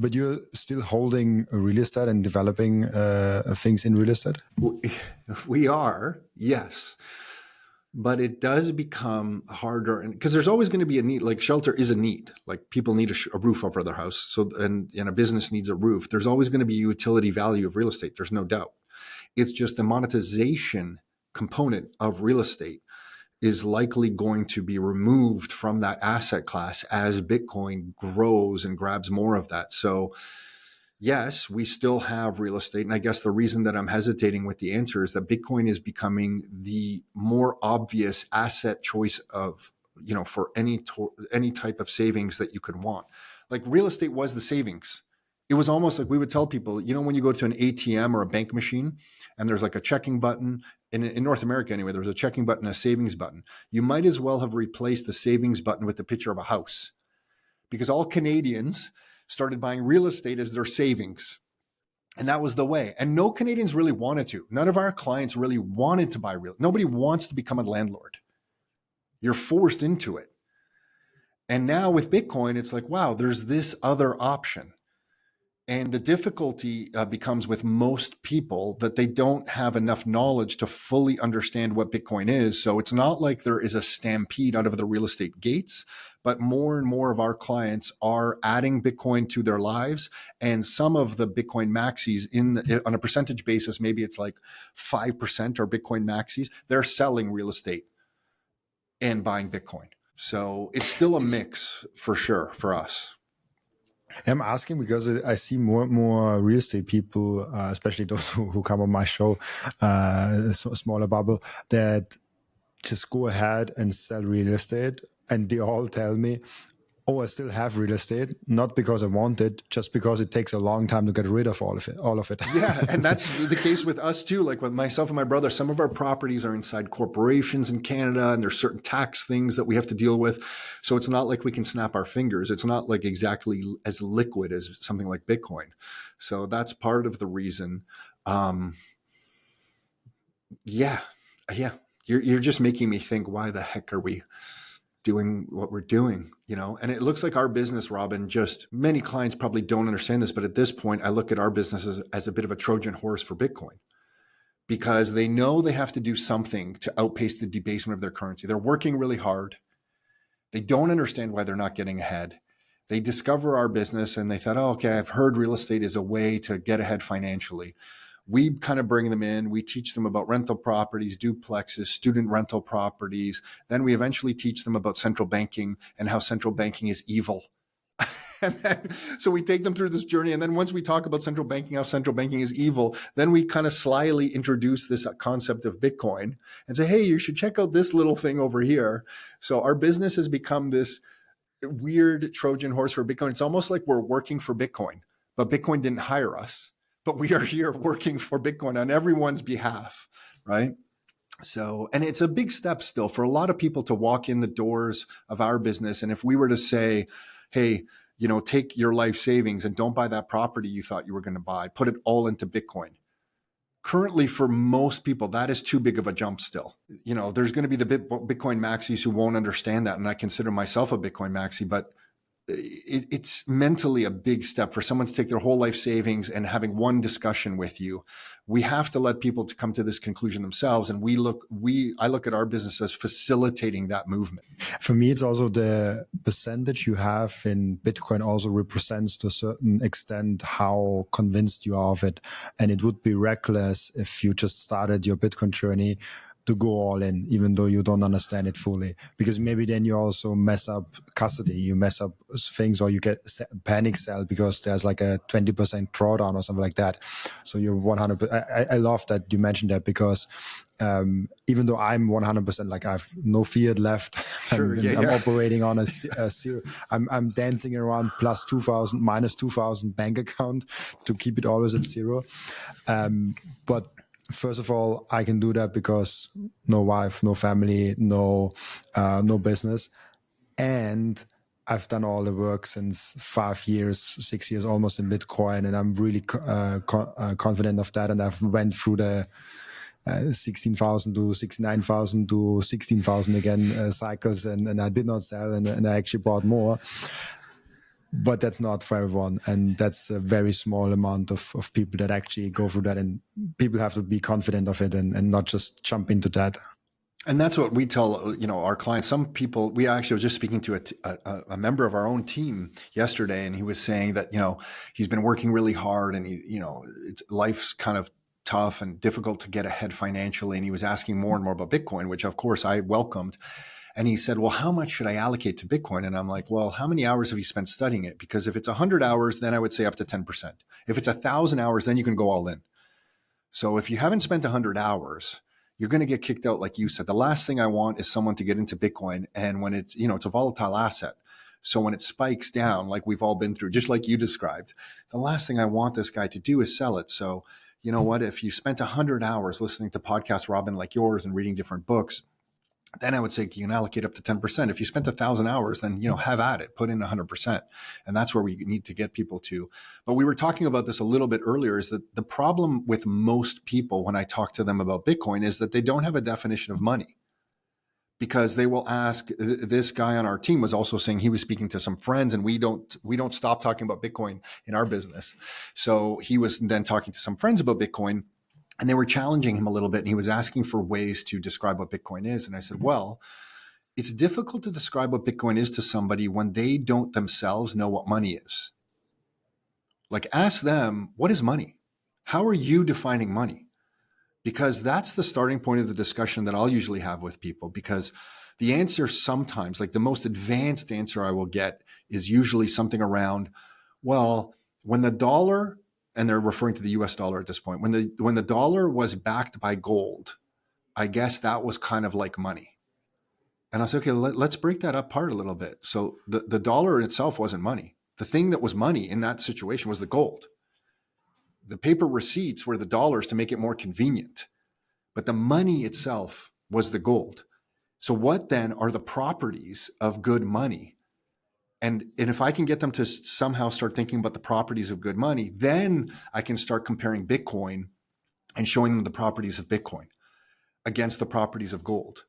But you're still holding real estate and developing things in real estate? We are, yes. But it does become harder, and because there's always going to be a need. Like shelter is a need. Like people need a roof over their house, so and a business needs a roof. There's always going to be utility value of real estate. There's no doubt. It's just the monetization component of real estate is likely going to be removed from that asset class as Bitcoin grows and grabs more of that. So yes, we still have real estate. And I guess the reason that I'm hesitating with the answer is that Bitcoin is becoming the more obvious asset choice of, for any type of savings that you could want. Like real estate was the savings. It was almost like we would tell people, when you go to an ATM or a bank machine and there's like a checking button, in North America anyway, there was a checking button, a savings button. You might as well have replaced the savings button with the picture of a house, because all Canadians started buying real estate as their savings. And that was the way. And no Canadians really wanted to. None of our clients really wanted to buy real. Nobody wants to become a landlord. You're forced into it. And now with Bitcoin, it's like, wow, there's this other option. And the difficulty becomes with most people that they don't have enough knowledge to fully understand what Bitcoin is. So it's not like there is a stampede out of the real estate gates, but more and more of our clients are adding Bitcoin to their lives. And some of the Bitcoin maxis on a percentage basis, maybe it's like 5% are Bitcoin maxis. They're selling real estate and buying Bitcoin. So it's still a mix for sure for us. I'm asking because I see more and more real estate people, especially those who come on my show, smaller bubble, that just go ahead and sell real estate. And they all tell me, oh, I still have real estate, not because I want it, just because it takes a long time to get rid of all of it. Yeah, and that's the case with us too. Like with myself and my brother, some of our properties are inside corporations in Canada, and there's certain tax things that we have to deal with. So it's not like we can snap our fingers. It's not like exactly as liquid as something like Bitcoin. So that's part of the reason. Yeah. You're just making me think, why the heck are we doing what we're doing, and it looks like our business, Robin, just many clients probably don't understand this, but at this point, I look at our business as a bit of a Trojan horse for Bitcoin, because they know they have to do something to outpace the debasement of their currency. They're working really hard. They don't understand why they're not getting ahead. They discover our business and they thought, oh, okay, I've heard real estate is a way to get ahead financially. We kind of bring them in. We teach them about rental properties, duplexes, student rental properties. Then we eventually teach them about central banking and how central banking is evil. So we take them through this journey. And then once we talk about central banking, how central banking is evil, then we kind of slyly introduce this concept of Bitcoin and say, hey, you should check out this little thing over here. So our business has become this weird Trojan horse for Bitcoin. It's almost like we're working for Bitcoin, but Bitcoin didn't hire us. But we are here working for Bitcoin on everyone's behalf, right? So, and it's a big step still for a lot of people to walk in the doors of our business. And if we were to say, hey, take your life savings and don't buy that property you thought you were going to buy, put it all into Bitcoin. Currently, for most people, that is too big of a jump still. There's going to be the Bitcoin maxis who won't understand that. And I consider myself a Bitcoin maxi, but it's mentally a big step for someone to take their whole life savings and having one discussion with you. We have to let people to come to this conclusion themselves. And I look at our business as facilitating that movement. For me, it's also the percentage you have in Bitcoin also represents to a certain extent how convinced you are of it. And it would be reckless if you just started your Bitcoin journey to go all in, even though you don't understand it fully, because maybe then you also mess up custody, you mess up things, or you get panic sell because there's like a 20% drawdown or something like that. So you're 100%. I love that you mentioned that, because even though I'm 100%, like I have no fiat left, Sure, I'm operating on a zero. I'm dancing around plus 2,000, minus 2,000 bank account to keep it always at zero. But first of all, I can do that because no wife, no family, no business. And I've done all the work since 5 years, 6 years almost in Bitcoin. And I'm really confident of that. And I've went through the 16,000 to 69,000 to 16,000 again cycles. And I did not sell, and I actually bought more. but that's not for everyone. And that's a very small amount of people that actually go through that. And people have to be confident of it and not just jump into that. And that's what we tell, our clients. Some people, we actually were just speaking to a member of our own team yesterday, and he was saying that, he's been working really hard and life's kind of tough and difficult to get ahead financially. And he was asking more and more about Bitcoin, which of course I welcomed. And he said, well, how much should I allocate to Bitcoin? And I'm like, well, how many hours have you spent studying it? Because if it's 100 hours, then I would say up to 10%. If it's 1,000 hours, then you can go all in. So if you haven't spent 100 hours, you're going to get kicked out. Like you said, the last thing I want is someone to get into Bitcoin. And when it's, it's a volatile asset. So when it spikes down, like we've all been through, just like you described, the last thing I want this guy to do is sell it. So you know what, if you spent 100 hours listening to podcasts, Robin, like yours and reading different books, then I would say you can allocate up to 10%. If you spent 1,000 hours, then, have at it, put in 100%. And that's where we need to get people to. But we were talking about this a little bit earlier, is that the problem with most people when I talk to them about Bitcoin is that they don't have a definition of money. Because they will ask, this guy on our team was also saying he was speaking to some friends, and we don't stop talking about Bitcoin in our business. So he was then talking to some friends about Bitcoin, and they were challenging him a little bit, and he was asking for ways to describe what Bitcoin is. And I said, well, it's difficult to describe what Bitcoin is to somebody when they don't themselves know what money is. Like, ask them, what is money? How are you defining money? Because that's the starting point of the discussion that I'll usually have with people, because the answer sometimes, like the most advanced answer I will get, is usually something around, well, when the dollar, and they're referring to the US dollar at this point, when the dollar was backed by gold, I guess that was kind of like money. And I said, okay, let's break that apart a little bit. So the dollar in itself wasn't money. The thing that was money in that situation was the gold. The paper receipts were the dollars to make it more convenient, but the money itself was the gold. So what then are the properties of good money? And if I can get them to somehow start thinking about the properties of good money, then I can start comparing Bitcoin and showing them the properties of Bitcoin against the properties of gold.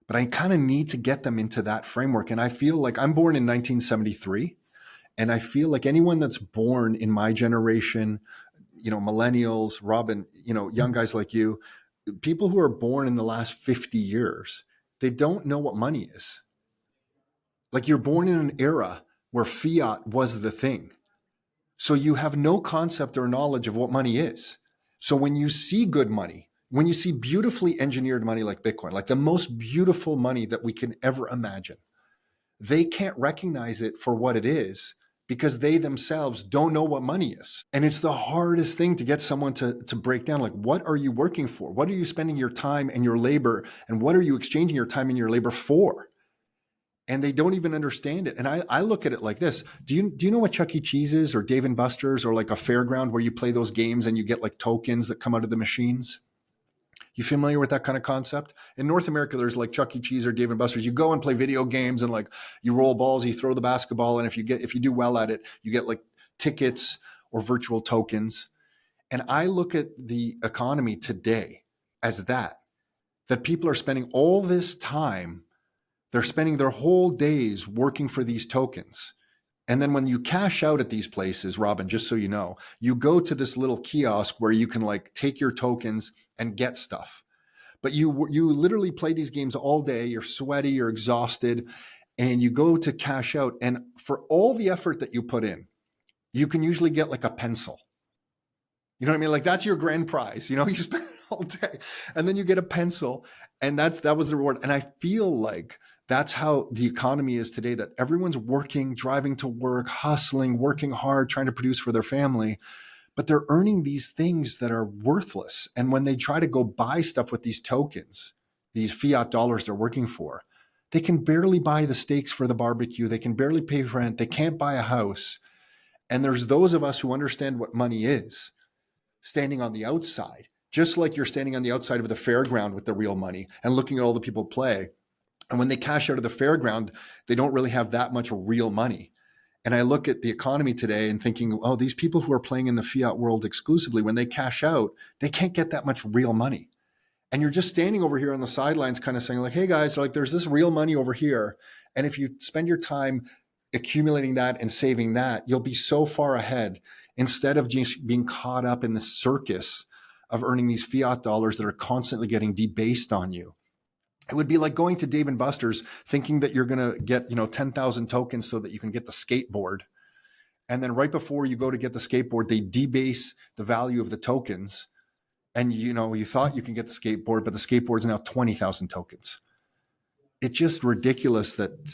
But I kind of need to get them into that framework. And I feel like I'm born in 1973. And I feel like anyone that's born in my generation, millennials, Robin, young guys like you, people who are born in the last 50 years, they don't know what money is. Like, you're born in an era where fiat was the thing. So you have no concept or knowledge of what money is. So when you see good money, when you see beautifully engineered money like Bitcoin, like the most beautiful money that we can ever imagine, they can't recognize it for what it is because they themselves don't know what money is. And it's the hardest thing to get someone to break down. Like, what are you working for? What are you spending your time and your labor? And what are you exchanging your time and your labor for? And they don't even understand it. And I look at it like this. Do you know what Chuck E. Cheese is, or Dave & Buster's, or like a fairground where you play those games and you get like tokens that come out of the machines? You familiar with that kind of concept? In North America, there's like Chuck E. Cheese or Dave & Buster's. You go and play video games and like you roll balls, you throw the basketball. And if you do well at it, you get like tickets or virtual tokens. And I look at the economy today as that people are spending all this time. They're spending their whole days working for these tokens. And then when you cash out at these places, Robin, just so you know, you go to this little kiosk where you can like take your tokens and get stuff. But you literally play these games all day. You're sweaty, you're exhausted, and you go to cash out. And for all the effort that you put in, you can usually get like a pencil. You know what I mean? Like, that's your grand prize. You spend it all day and then you get a pencil, and that was the reward. And I feel like that's how the economy is today, that everyone's working, driving to work, hustling, working hard, trying to produce for their family, but they're earning these things that are worthless. And when they try to go buy stuff with these tokens, these fiat dollars they're working for, they can barely buy the steaks for the barbecue. They can barely pay rent. They can't buy a house. And there's those of us who understand what money is, standing on the outside, just like you're standing on the outside of the fairground with the real money and looking at all the people play. And when they cash out of the fairground, they don't really have that much real money. And I look at the economy today and thinking, oh, these people who are playing in the fiat world exclusively, when they cash out, they can't get that much real money. And you're just standing over here on the sidelines kind of saying like, hey guys, like, there's this real money over here. And if you spend your time accumulating that and saving that, you'll be so far ahead instead of just being caught up in the circus of earning these fiat dollars that are constantly getting debased on you. It would be like going to Dave and Buster's thinking that you're going to get, 10,000 tokens so that you can get the skateboard. And then right before you go to get the skateboard, they debase the value of the tokens. And, you thought you can get the skateboard, but the skateboard's now 20,000 tokens. It's just ridiculous that,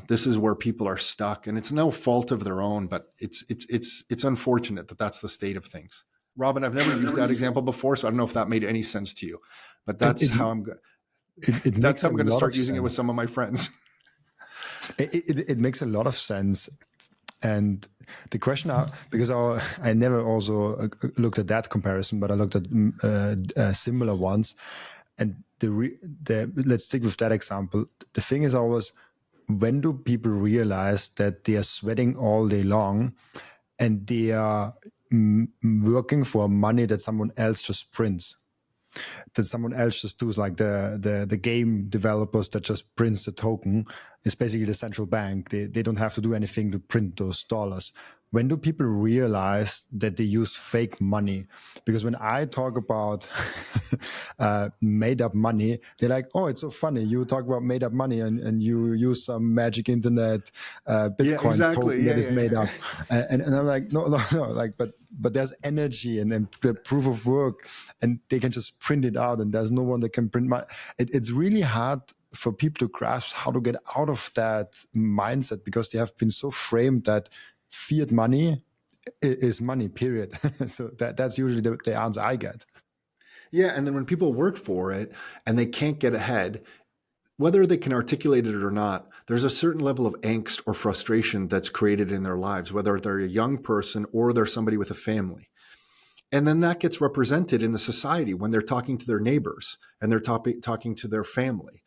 this is where people are stuck, and it's no fault of their own, but it's unfortunate that that's the state of things. Robin, I've never used that example before, so I don't know if that made any sense to you, but that's how I'm going. That's how I'm going to start using it with some of my friends. It makes a lot of sense. And the question, because I never also looked at that comparison, but I looked at similar ones. And let's stick with that example. The thing is always, when do people realize that they are sweating all day long and they are working for money that someone else just prints? That someone else just does, like the game developers that just prints the token. It's basically the central bank. They don't have to do anything to print those dollars. When do people realize that they use fake money? Because when I talk about made up money, they're like, oh, it's so funny. You talk about made up money and you use some magic internet Bitcoin token that is made up. And I'm like, no. Like, but there's energy and then the proof of work, and they can just print it out, and there's no one that can print money. It's really hard for people to grasp how to get out of that mindset, because they have been so framed that fiat money is money, period. So that's usually the answer I get. Yeah, and then when people work for it and they can't get ahead, whether they can articulate it or not, there's a certain level of angst or frustration that's created in their lives, whether they're a young person or they're somebody with a family. And then that gets represented in the society when they're talking to their neighbors and they're talking to their family.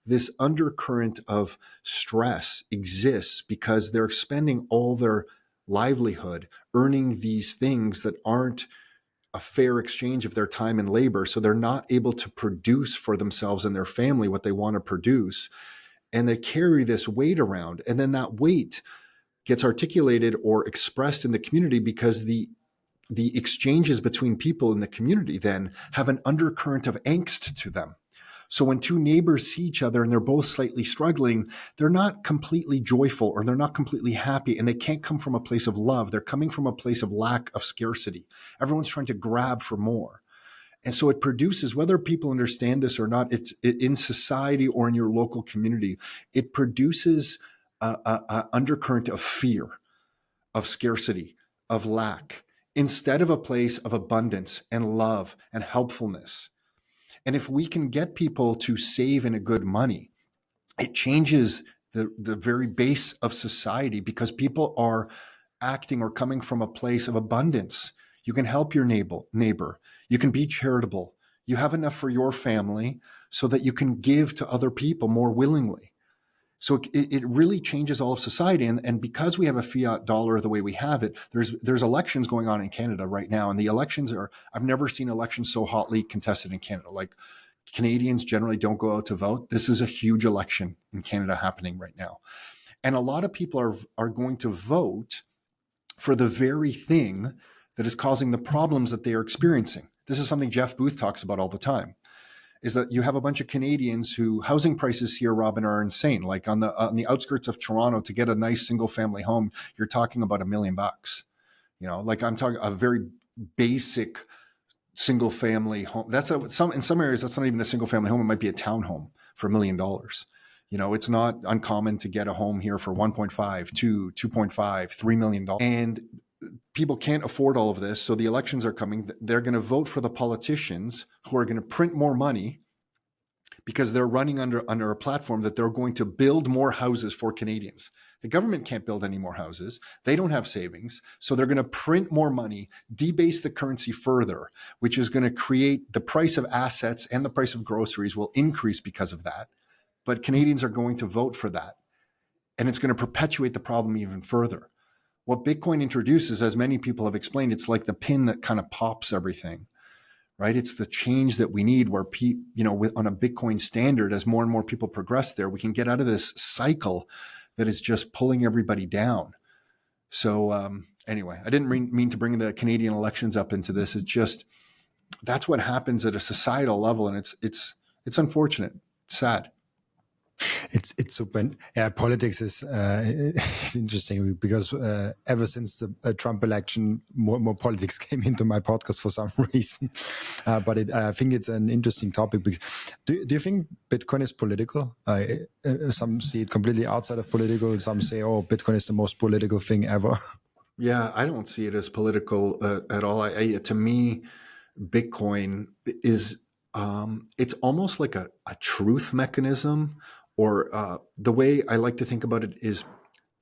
This undercurrent of stress exists because they're expending all their livelihood earning these things that aren't a fair exchange of their time and labor. So they're not able to produce for themselves and their family what they want to produce. And they carry this weight around. And then that weight gets articulated or expressed in the community because the exchanges between people in the community then have an undercurrent of angst to them. So when two neighbors see each other and they're both slightly struggling, they're not completely joyful or they're not completely happy, and they can't come from a place of love. They're coming from a place of lack of scarcity. Everyone's trying to grab for more. And so it produces, whether people understand this or not, it's in society or in your local community, it produces a undercurrent of fear, of scarcity, of lack, instead of a place of abundance and love and helpfulness. And if we can get people to save in a good money, it changes the very base of society, because people are acting or coming from a place of abundance. You can help your neighbor. You can be charitable. You have enough for your family so that you can give to other people more willingly. So it really changes all of society. And because we have a fiat dollar the way we have it, there's elections going on in Canada right now. And the elections I've never seen elections so hotly contested in Canada. Like, Canadians generally don't go out to vote. This is a huge election in Canada happening right now. And a lot of people are going to vote for the very thing that is causing the problems that they are experiencing. This is something Jeff Booth talks about all the time. Is that you have a bunch of Canadians who housing prices here, Robin, are insane. Like on the outskirts of Toronto, to get a nice single family home, you're talking about $1 million. Like I'm talking a very basic single family home. In some areas, that's not even a single family home. It might be a townhome for $1 million. It's not uncommon to get a home here for 1.5, 2, 2.5, $3 million. And people can't afford all of this. So the elections are coming. They're going to vote for the politicians who are going to print more money, because they're running under a platform that they're going to build more houses for Canadians. The government can't build any more houses. They don't have savings. So they're going to print more money, debase the currency further, which is going to create the price of assets, and the price of groceries will increase because of that. But Canadians are going to vote for that. And it's going to perpetuate the problem even further. What Bitcoin introduces, as many people have explained, it's like the pin that kind of pops everything, right? It's the change that we need, where on a Bitcoin standard, as more and more people progress there, we can get out of this cycle that is just pulling everybody down. So anyway, I didn't mean to bring the Canadian elections up into this. It's just, that's what happens at a societal level, and it's unfortunate. It's sad. It's super. Yeah, politics is it's interesting because ever since the Trump election, more politics came into my podcast for some reason. But I think it's an interesting topic. Because do you think Bitcoin is political? Some see it completely outside of political. Some say, "Oh, Bitcoin is the most political thing ever." Yeah, I don't see it as political at all. To me, Bitcoin is it's almost like a truth mechanism, or the way I like to think about it is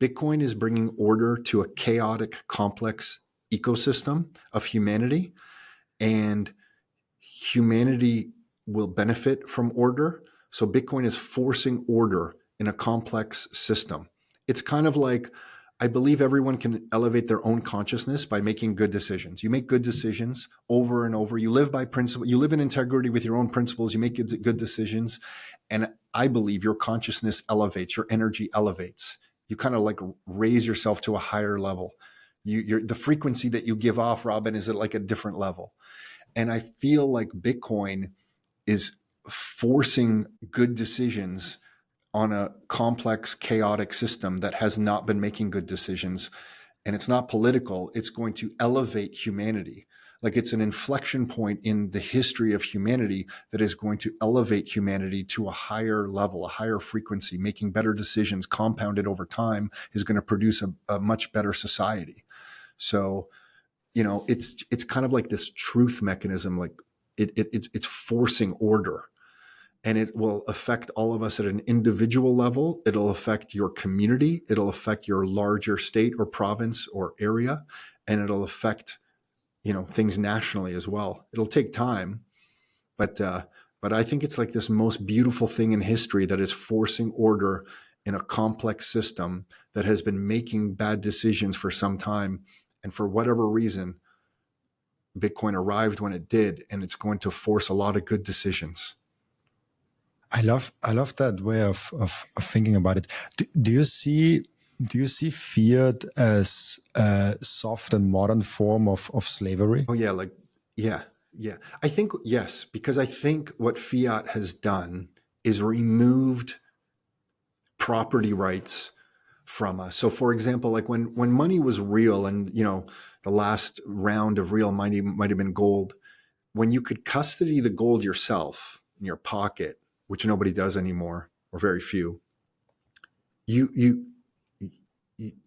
Bitcoin is bringing order to a chaotic, complex ecosystem of humanity, and humanity will benefit from order. So Bitcoin is forcing order in a complex system. It's kind of like, I believe everyone can elevate their own consciousness by making good decisions. You make good decisions over and over. You live by principle. You live in integrity with your own principles. You make good decisions. And I believe your consciousness elevates, your energy elevates. You kind of like raise yourself to a higher level. The frequency that you give off, Robin, is at like a different level. And I feel like Bitcoin is forcing good decisions on a complex, chaotic system that has not been making good decisions. And it's not political. It's going to elevate humanity. Like, it's an inflection point in the history of humanity that is going to elevate humanity to a higher level, a higher frequency. Making better decisions compounded over time is going to produce a much better society. So, it's kind of like this truth mechanism. Like it's forcing order. And it will affect all of us at an individual level. It'll affect your community. It'll affect your larger state or province or area. And it'll affect, things nationally as well. It'll take time, but I think it's like this most beautiful thing in history that is forcing order in a complex system that has been making bad decisions for some time. And for whatever reason, Bitcoin arrived when it did, and it's going to force a lot of good decisions. I love that way of thinking about it. Do you see fiat as a soft and modern form of slavery? Oh yeah, yeah. I think yes, because I think what fiat has done is removed property rights from us. So for example, like when money was real, and the last round of real money might have been gold, when you could custody the gold yourself in your pocket, which nobody does anymore, or very few, you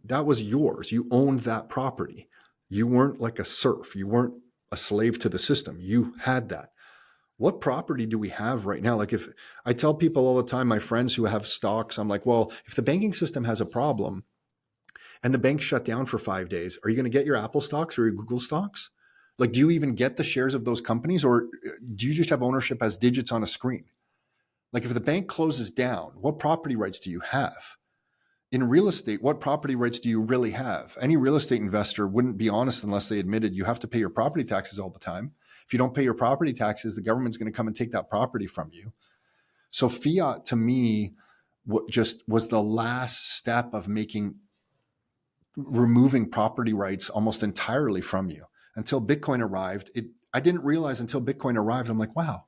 that was yours. You owned that property. You weren't like a serf. You weren't a slave to the system. You had that. What property do we have right now? Like, if I tell people all the time, my friends who have stocks, I'm like, well, if the banking system has a problem and the bank shut down for 5 days, are you going to get your Apple stocks or your Google stocks? Like, do you even get the shares of those companies, or do you just have ownership as digits on a screen? Like, if the bank closes down, what property rights do you have? In real estate, what property rights do you really have? Any real estate investor wouldn't be honest unless they admitted you have to pay your property taxes all the time. If you don't pay your property taxes, the government's going to come and take that property from you. So fiat, to me, just was the last step of removing property rights almost entirely from you. Until Bitcoin arrived, I didn't realize until Bitcoin arrived, I'm like, wow,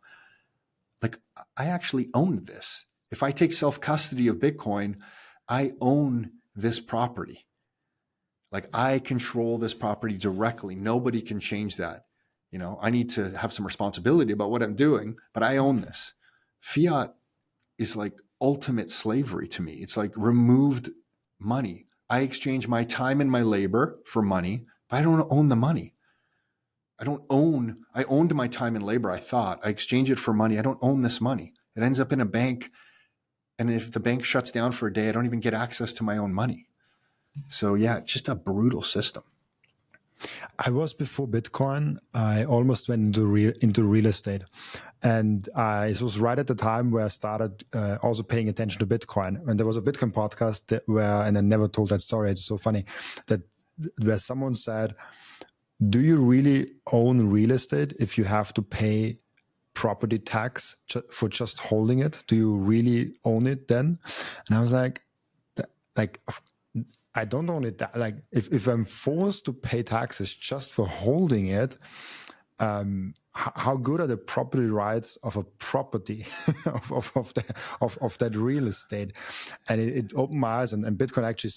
like I actually owned this. If I take self-custody of Bitcoin, I own this property. Like, I control this property directly. Nobody can change that. I need to have some responsibility about what I'm doing, but I own this. Fiat is like ultimate slavery to me. It's like removed money. I exchange my time and my labor for money, but I don't own the money. I owned my time and labor. I thought I exchange it for money. I don't own this money. It ends up in a bank. And if the bank shuts down for a day, I don't even get access to my own money. So yeah, it's just a brutal system. I was before Bitcoin. I almost went into real estate, and it was right at the time where I started also paying attention to Bitcoin. And there was a Bitcoin podcast and I never told that story. It's so funny where someone said, "Do you really own real estate if you have to pay property tax for just holding it? Do you really own it then?" And I was like, like, I don't only that, like if I'm forced to pay taxes just for holding it, how good are the property rights of a property of that real estate? And it opened my eyes, and Bitcoin actually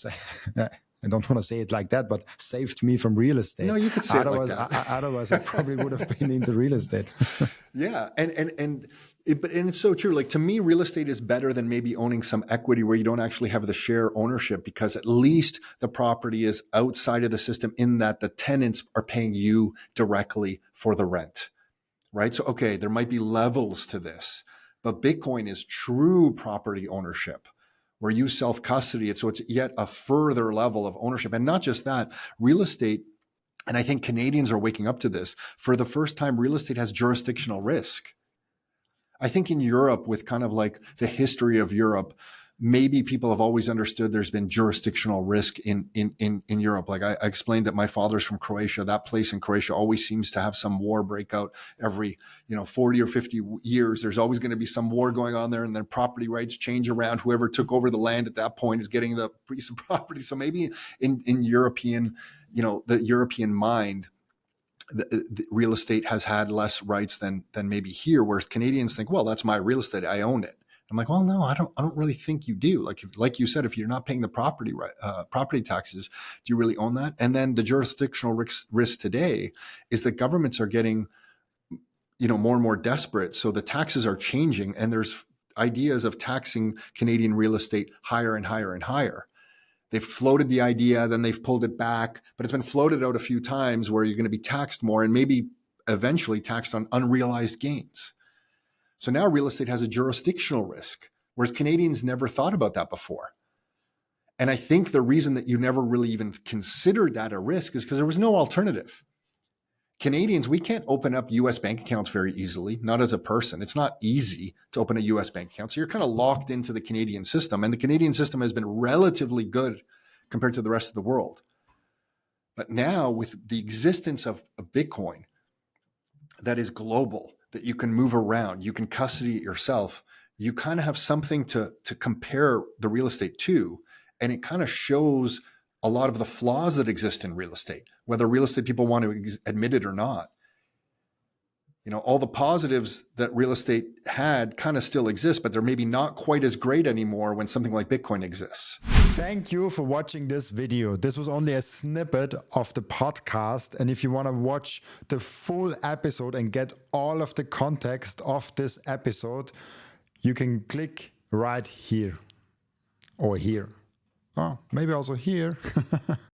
I don't want to say it like that, but saved me from real estate. No, you could say it like that. Otherwise, I probably would have been into real estate. Yeah, and it's so true. Like, to me, real estate is better than maybe owning some equity where you don't actually have the share ownership, because at least the property is outside of the system in that the tenants are paying you directly for the rent, right? So, okay, there might be levels to this, but Bitcoin is true property ownership where you self-custody it. So it's yet a further level of ownership. And not just that, real estate, and I think Canadians are waking up to this, for the first time, real estate has jurisdictional risk. I think in Europe, with kind of like the history of Europe, maybe people have always understood there's been jurisdictional risk in Europe. Like I explained that my father's from Croatia. That place in Croatia always seems to have some war break out every, 40 or 50 years. There's always going to be some war going on there, and then property rights change around. Whoever took over the land at that point is getting the piece of property. So maybe in European, the European mind, the real estate has had less rights than maybe here, whereas Canadians think, well, that's my real estate, I own it. I'm like, well, no, I don't really think you do. Like you said, if you're not paying the property taxes, do you really own that? And then the jurisdictional risk today is that governments are getting, more and more desperate. So the taxes are changing, and there's ideas of taxing Canadian real estate higher and higher and higher. They've floated the idea, then they've pulled it back, but it's been floated out a few times where you're going to be taxed more and maybe eventually taxed on unrealized gains. So now real estate has a jurisdictional risk, whereas Canadians never thought about that before. And I think the reason that you never really even considered that a risk is because there was no alternative. Canadians, we can't open up US bank accounts very easily, not as a person. It's not easy to open a US bank account. So you're kind of locked into the Canadian system. And the Canadian system has been relatively good compared to the rest of the world. But now, with the existence of a Bitcoin that is global, that you can move around, you can custody it yourself, you kind of have something to compare the real estate to. And it kind of shows a lot of the flaws that exist in real estate, whether real estate people want to admit it or not. All the positives that real estate had kind of still exist, but they're maybe not quite as great anymore when something like Bitcoin exists. Thank you for watching this video. This was only a snippet of the podcast. And if you want to watch the full episode and get all of the context of this episode, you can click right here or here. Oh, maybe also here.